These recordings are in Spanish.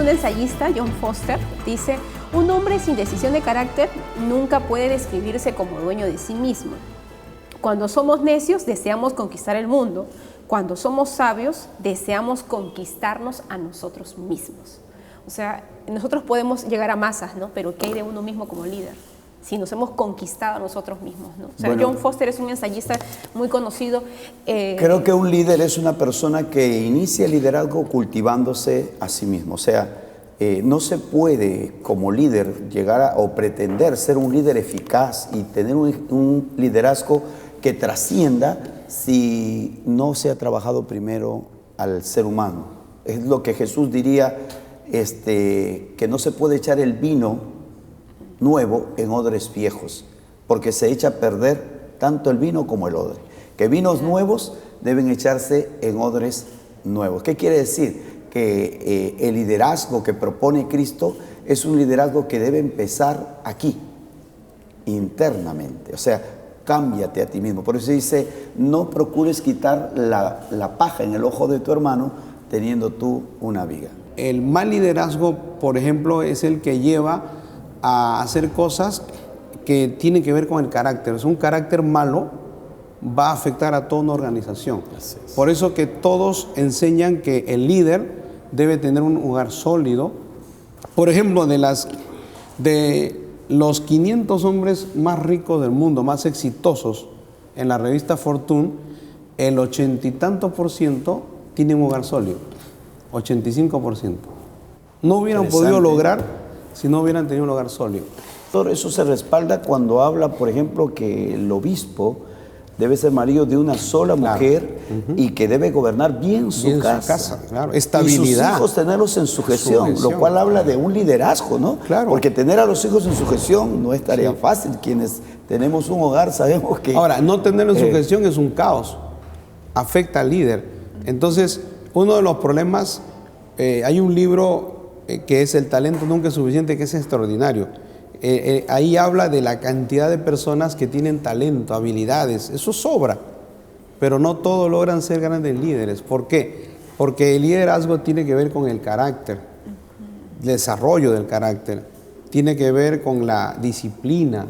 un ensayista, John Foster, dice: un hombre sin decisión de carácter nunca puede describirse como dueño de sí mismo. Cuando somos necios, deseamos conquistar el mundo. Cuando somos sabios, deseamos conquistarnos a nosotros mismos. O sea, nosotros podemos llegar a masas, ¿no? Pero ¿qué hay de uno mismo como líder? Si nos hemos conquistado a nosotros mismos, ¿no? O sea, bueno, John Foster es un ensayista muy conocido. Creo que un líder es una persona que inicia el liderazgo cultivándose a sí mismo. O sea, no se puede como líder llegar o pretender ser un líder eficaz y tener un liderazgo que trascienda si no se ha trabajado primero al ser humano. Es lo que Jesús diría, que no se puede echar el vino nuevo en odres viejos, porque se echa a perder tanto el vino como el odre. Que vinos nuevos deben echarse en odres nuevos. ¿Qué quiere decir? Que el liderazgo que propone Cristo es un liderazgo que debe empezar aquí, internamente. O sea, cámbiate a ti mismo. Por eso dice, no procures quitar la paja en el ojo de tu hermano teniendo tú una viga. El mal liderazgo, por ejemplo, es el que lleva a hacer cosas que tienen que ver con el carácter. Es un carácter malo, va a afectar a toda una organización. Por eso que todos enseñan que el líder debe tener un hogar sólido. Por ejemplo, de los 500 hombres más ricos del mundo, más exitosos en la revista Fortune, el 80 y tanto % tienen un hogar sólido, 85%. No hubieran podido lograr si no hubieran tenido un hogar sólido. Todo eso se respalda cuando habla, por ejemplo, que el obispo debe ser marido de una sola mujer, y que debe gobernar bien su casa. Claro. Estabilidad. Y sus hijos tenerlos en sujeción, lo cual habla de un liderazgo, ¿no? Claro. Porque tener a los hijos en sujeción no es tarea fácil. Quienes tenemos un hogar sabemos que... Ahora, no tenerlo en sujeción es un caos. Afecta al líder. Entonces, uno de los problemas, hay un libro que es El talento nunca es suficiente, que es extraordinario. Ahí habla de la cantidad de personas que tienen talento, habilidades. Eso sobra, pero no todos logran ser grandes líderes. ¿Por qué? Porque el liderazgo tiene que ver con el carácter, el desarrollo del carácter, tiene que ver con la disciplina,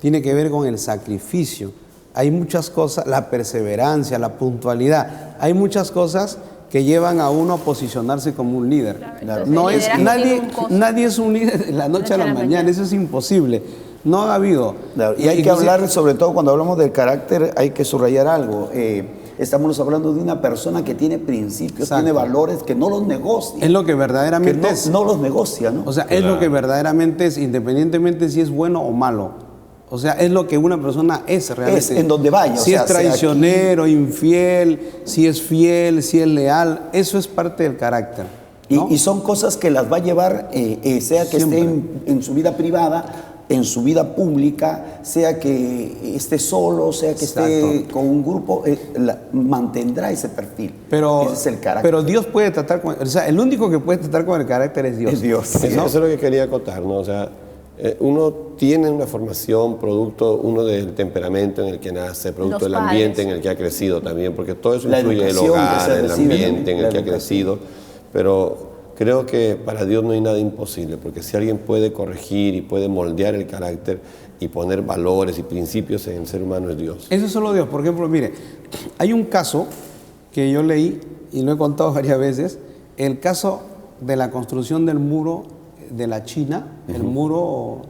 tiene que ver con el sacrificio. Hay muchas cosas, la perseverancia, la puntualidad. Hay muchas cosas que llevan a uno a posicionarse como un líder. Claro. No es, nadie es un líder de la noche a la mañana, eso es imposible. No ha habido. Claro, y hay que hablar, sobre todo cuando hablamos del carácter, hay que subrayar algo. Estamos hablando de una persona que tiene principios, tiene valores, que no los negocia. Es lo que verdaderamente es. No los negocia, ¿no? O sea, es lo que verdaderamente es, independientemente si es bueno o malo. O sea, es lo que una persona es realmente. Es en donde vaya. Si es traicionero, infiel, si es fiel, si es leal, eso es parte del carácter, ¿no? Y son cosas que las va a llevar, sea que Siempre. esté en su vida privada, en su vida pública, sea que esté solo, sea que esté con un grupo, mantendrá ese perfil. Pero, ese es el carácter. Pero Dios puede tratar con... O sea, el único que puede tratar con el carácter es Dios. Es Dios. Sí, ¿no? Eso es lo que quería acotar, ¿no? O sea, uno tiene una formación producto, uno del temperamento en el que nace, producto del ambiente en el que ha crecido también, porque todo eso influye en el hogar, el ambiente en el que ha crecido, pero creo que para Dios no hay nada imposible, porque si alguien puede corregir y puede moldear el carácter y poner valores y principios en el ser humano es Dios. Eso es solo Dios. Por ejemplo, mire, hay un caso que yo leí y lo he contado varias veces, el caso de la construcción del muro de la China, el muro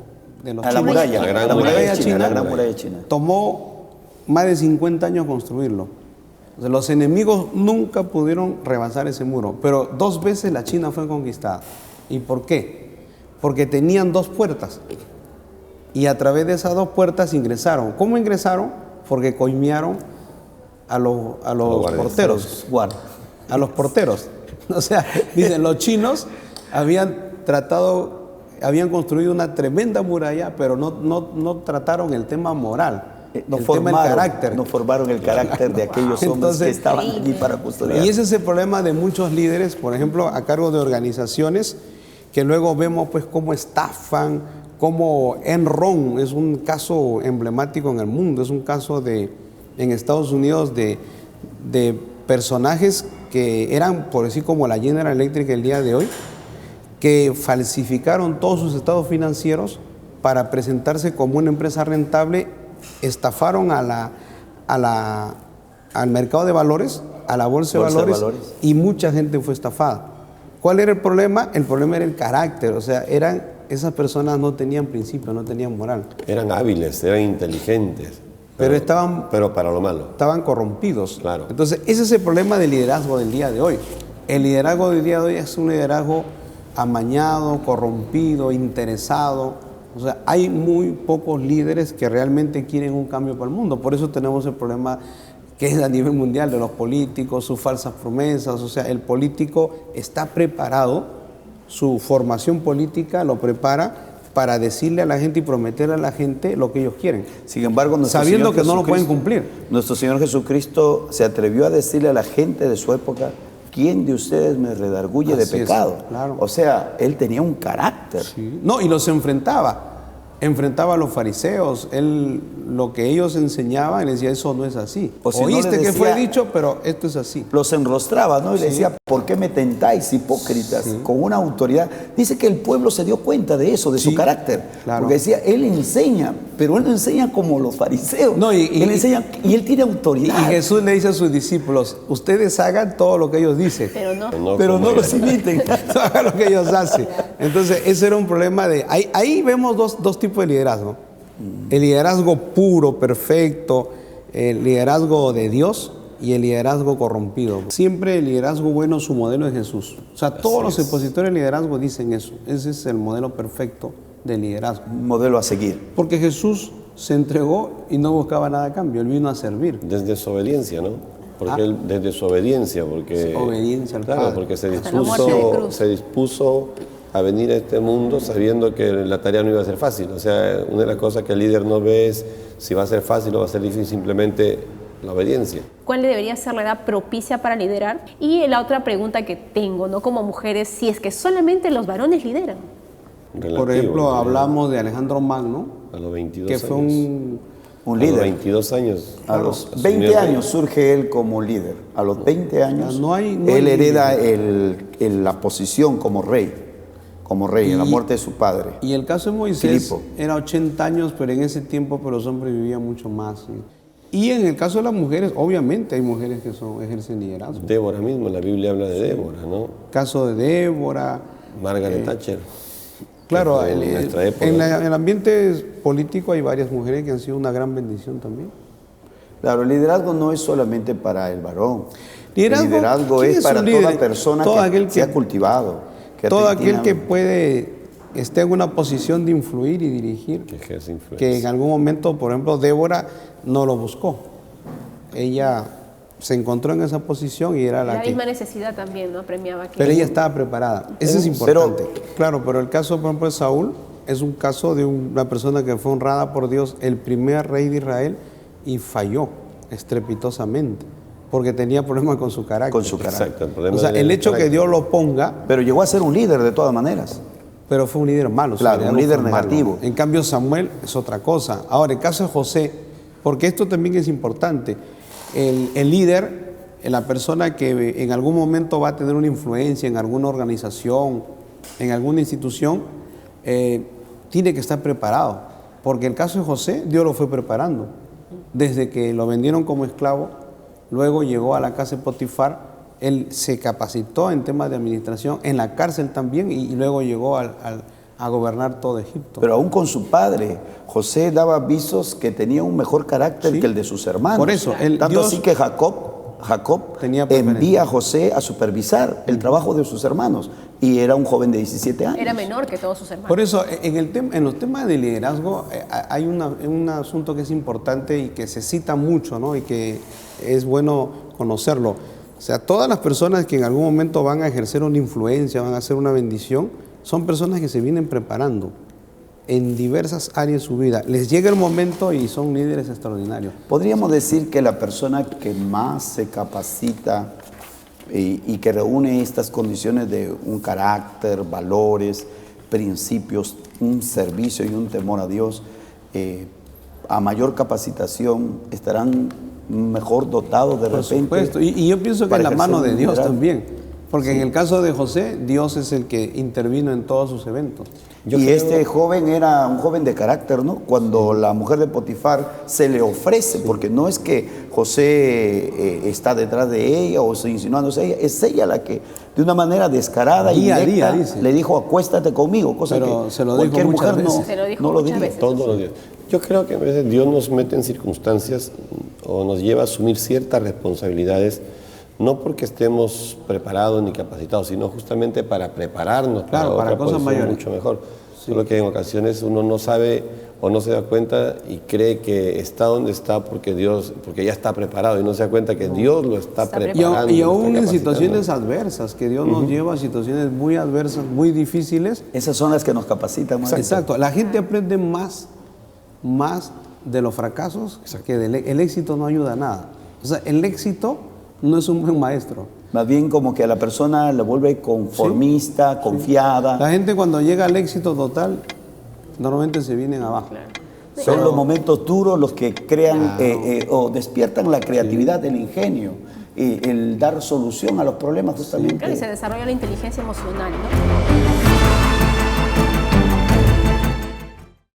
de los chinos. La muralla, la muralla china, la gran muralla china. Tomó más de 50 años construirlo. O sea, los enemigos nunca pudieron rebasar ese muro, pero 2 veces la China fue conquistada. ¿Y por qué? Porque tenían 2 puertas y a través de esas 2 puertas ingresaron. ¿Cómo ingresaron? Porque coimearon a los porteros. A los porteros. O sea, dicen, los chinos habían construido una tremenda muralla, pero no trataron el tema moral. No formaron el carácter de aquellos hombres que estaban allí para custodiar. Y ese es el problema de muchos líderes, por ejemplo, a cargo de organizaciones, que luego vemos pues cómo estafan, como Enron es un caso emblemático en el mundo, es un caso en Estados Unidos de personajes que eran, por decir, como la General Electric el día de hoy, que falsificaron todos sus estados financieros para presentarse como una empresa rentable, estafaron al mercado de valores, a la bolsa de valores, y mucha gente fue estafada. ¿Cuál era el problema? El problema era el carácter, o sea, esas personas no tenían principios, no tenían moral. Eran hábiles, eran inteligentes. Pero para lo malo. Estaban corrompidos. Claro. Entonces, ese es el problema del liderazgo del día de hoy. El liderazgo del día de hoy es un liderazgo amañado, corrompido, interesado. O sea, hay muy pocos líderes que realmente quieren un cambio para el mundo. Por eso tenemos el problema que es a nivel mundial de los políticos, sus falsas promesas. O sea, el político está preparado, su formación política lo prepara para decirle a la gente y prometerle a la gente lo que ellos quieren. Sin embargo, sabiendo que no lo pueden cumplir. Nuestro Señor Jesucristo se atrevió a decirle a la gente de su época: ¿quién de ustedes me redarguye de pecado? Claro. O sea, él tenía un carácter. Sí. No, y los enfrentaba a los fariseos. Él, lo que ellos enseñaban, él decía: eso no es así. Oíste que fue dicho, pero esto es así. Los enrostraba, ¿no? Y le decía: ¿por qué me tentáis, hipócritas? Con una autoridad. Dice que el pueblo se dio cuenta de eso, de su carácter. Claro. Porque decía, él enseña, pero él no enseña como los fariseos. No, él enseña, y él tiene autoridad. Y Jesús le dice a sus discípulos: ustedes hagan todo lo que ellos dicen, pero no los imiten. Hagan lo que ellos hacen. Entonces, ese era un problema de... Ahí vemos dos tipos de liderazgo. El liderazgo puro, perfecto, el liderazgo de Dios y el liderazgo corrompido. Siempre el liderazgo bueno, su modelo es Jesús. O sea, todos los expositores de liderazgo dicen eso. Ese es el modelo perfecto de liderazgo. Un modelo a seguir. Porque Jesús se entregó y no buscaba nada a cambio. Él vino a servir. Desde su obediencia, ¿no? Porque él, desde su obediencia, porque... Obediencia al Padre. Claro, porque se dispuso a venir a este mundo sabiendo que la tarea no iba a ser fácil. O sea, una de las cosas que el líder no ve es si va a ser fácil o va a ser difícil, simplemente la obediencia. ¿Cuál debería ser la edad propicia para liderar? Y la otra pregunta que tengo, ¿no? Como mujeres, si es que solamente los varones lideran. Por ejemplo, hablamos de Alejandro Magno, a los 22 que años. fue un líder. A los 22 años. A los 20 años surge él como líder. A los 20 años él hereda la posición como rey. En la muerte de su padre. Y el caso de Moisés era 80 años, pero en ese tiempo los hombres vivían mucho más. ¿Sí? Y en el caso de las mujeres, obviamente hay mujeres que ejercen liderazgo. Débora mismo, la Biblia habla de Débora, ¿no? Caso de Débora. Margaret Thatcher. Claro, en el ambiente político hay varias mujeres que han sido una gran bendición también. Claro, el liderazgo no es solamente para el varón. El liderazgo es para toda persona que se ha cultivado. Todo aquel que esté en una posición de influir y dirigir, que en algún momento, por ejemplo, Débora no lo buscó. Ella se encontró en esa posición y era la misma necesidad también, ¿no? Premiaba que... Pero ella estaba preparada. Eso es importante. Pero el caso, por ejemplo, de Saúl es un caso de una persona que fue honrada por Dios, el primer rey de Israel, y falló estrepitosamente. Porque tenía problemas con su carácter. Exacto, el hecho que Dios lo ponga... Pero llegó a ser un líder de todas maneras. Pero fue un líder malo. Claro, un líder negativo. Malo. En cambio, Samuel es otra cosa. Ahora, el caso de José, porque esto también es importante. El líder, la persona que en algún momento va a tener una influencia en alguna organización, en alguna institución, tiene que estar preparado. Porque el caso de José, Dios lo fue preparando. Desde que lo vendieron como esclavo, luego llegó a la casa de Potifar, él se capacitó en temas de administración, en la cárcel también, y luego llegó a gobernar todo Egipto. Pero aún con su padre, José daba avisos que tenía un mejor carácter que el de sus hermanos. Por eso, tanto así que Jacob envía a José a supervisar el trabajo de sus hermanos, y era un joven de 17 años. Era menor que todos sus hermanos. Por eso, en los temas de liderazgo hay un asunto que es importante y que se cita mucho, ¿no? Y que es bueno conocerlo. O sea, todas las personas que en algún momento van a ejercer una influencia, van a hacer una bendición, son personas que se vienen preparando en diversas áreas de su vida. Les llega el momento y son líderes extraordinarios. Podríamos decir que la persona que más se capacita y que reúne estas condiciones de un carácter, valores, principios, un servicio y un temor a Dios, a mayor capacitación estarán mejor dotados de repente. Por supuesto, y yo pienso que en la mano de Dios también. Porque en el caso de José, Dios es el que intervino en todos sus eventos. Este joven era un joven de carácter, ¿no? Cuando la mujer de Potifar se le ofrece, porque no es que José está detrás de ella o está insinuándose a ella, es ella la que de una manera descarada y directa le dijo acuéstate conmigo, cosa pero que se lo cualquier dijo muchas mujer veces. no lo diría. Todos los días. Yo creo que a veces Dios nos mete en circunstancias o nos lleva a asumir ciertas responsabilidades, no porque estemos preparados ni capacitados, sino justamente para prepararnos para otra cosas mayores, mucho mejor. Solo que en ocasiones uno no sabe o no se da cuenta y cree que está donde está porque ya está preparado y no se da cuenta que Dios lo está preparando. Y aún en situaciones adversas, que Dios nos lleva a situaciones muy adversas, muy difíciles. Esas son las que nos capacitan más. Exacto. La gente aprende más de los fracasos que el éxito no ayuda a nada. O sea, el éxito no es un buen maestro. Más bien como que a la persona la vuelve conformista, confiada. La gente cuando llega al éxito total, normalmente se vienen abajo. Son los momentos duros los que crean o despiertan la creatividad, el ingenio, el dar solución a los problemas justamente. Claro, y se desarrolla la inteligencia emocional, ¿no?